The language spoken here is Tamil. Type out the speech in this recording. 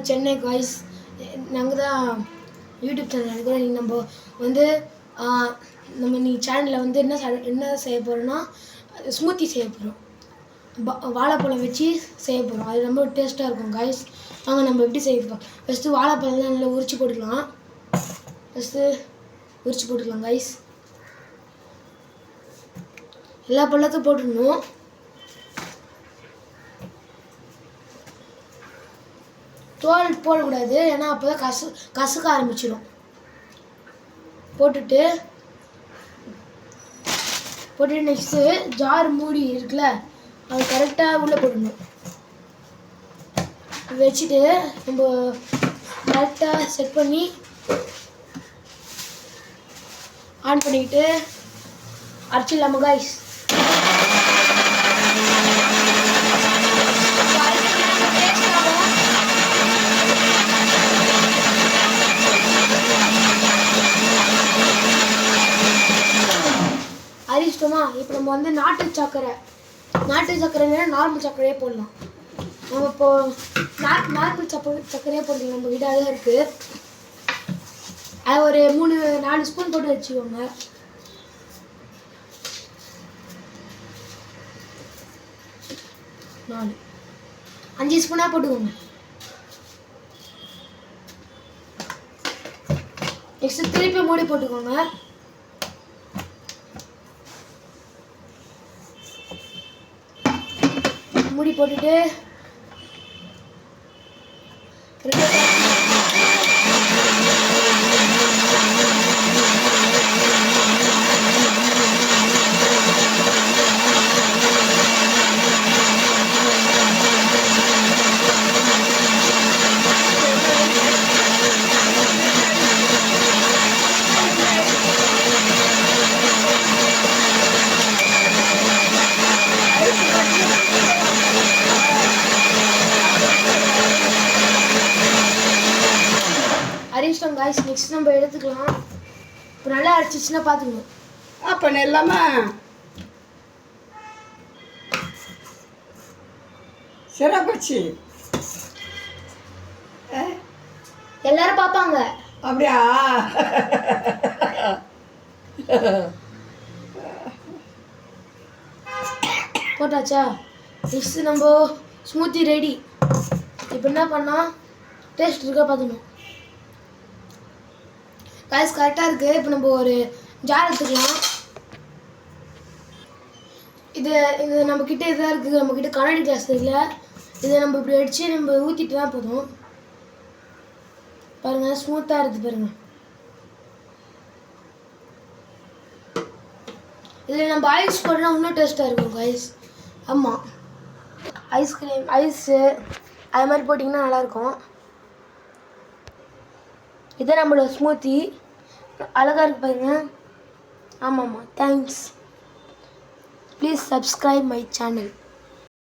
சென்னை காய்ஸ் நாங்கள் தான் யூடியூப் சேனல் எடுக்கிறோம். நீங்கள் நம்ம வந்து நம்ம நீ சேனலில் வந்து என்ன செய்ய போகிறோன்னா ஸ்மூத்தி செய்ய போகிறோம். வாழைப்பழம் வச்சு செய்ய போகிறோம். அது ரொம்ப டேஸ்ட்டாக இருக்கும் காய்ஸ். வாங்க நம்ம எப்படி செய்யலாம். ஃபஸ்ட்டு வாழைப்பழம்லாம் நல்லா உரிச்சு போட்டுக்கலாம். காய்ஸ். எல்லா பழத்தையும் போட்டுடணும். தோல் போடக்கூடாது, ஏன்னா அப்போ தான் கசக்க ஆரம்பிச்சிடும். போட்டுட்டு நெக்ஸ்ட்டு ஜார் மூடி இருக்குல்ல, அது கரெக்டாக உள்ளே போடணும். வச்சுட்டு நம்ம கரெக்டாக செட் பண்ணி ஆன் பண்ணிக்கிட்டு அரைச்சிடலாமா காய்ஸ். அரிச்சிட்டோமா. இப்போ நம்ம வந்து நாட்டு சர்க்கரைன்னா நார்மல் சர்க்கரையே போடலாம். நம்ம இப்போ நார்மல் சர்க்கரையே போடலாம். நம்ம கிட்ட அதான் இருக்குது. அது ஒரு 3-4 ஸ்பூன் போட்டு வச்சுக்கோங்க. நாலு 5 ஸ்பூனாக போட்டுக்கோங்க. நெக்ஸ்ட் திருப்பி மூடி போட்டுக்கோங்க. மூடி போட்டுட்டு அரிச்சிட்டோம் காய்ஸ். நெக்ஸ்ட் நம்ம எடுத்துக்கலாம். இப்போ நல்லா அரைச்சிச்சுன்னா பார்த்துக்கணும். அப்போ எல்லாமே சிறப்பாச்சு. எல்லாரும் பார்ப்பாங்க. அப்படியா? போட்டாச்சா? நெக்ஸ்ட் நம்ம ஸ்மூத்தி ரெடி. இப்போ என்ன பண்ணால் டேஸ்ட் இருக்கா பார்த்துக்கணும். காய்ஸ் கரெக்டாக இருக்குது. இப்போ நம்ம ஒரு ஜார் எடுத்துக்கலாம். இது நம்மக்கிட்ட இதாக இருக்குது. நம்மக்கிட்ட கண்ணாடி கிளாஸ் இல்லை. இதை நம்ம இப்படி அடித்து நம்ம ஊற்றிட்டு தான் போதும். பாருங்கள், ஸ்மூத்தாக இருக்குது பாருங்கள். இதில் நம்ம ஐஸ் போட்டோம்னா இன்னும் டேஸ்ட்டாக இருக்கும் காய்ஸ். ஆமாம், ஐஸு அது மாதிரி போட்டிங்கன்னா நல்லாயிருக்கும். இதான் நம்மளோட ஸ்மூத்தி. அழகாக இருக்கு பாருங்க. ஆமாம்மா, thanks. Please subscribe my channel.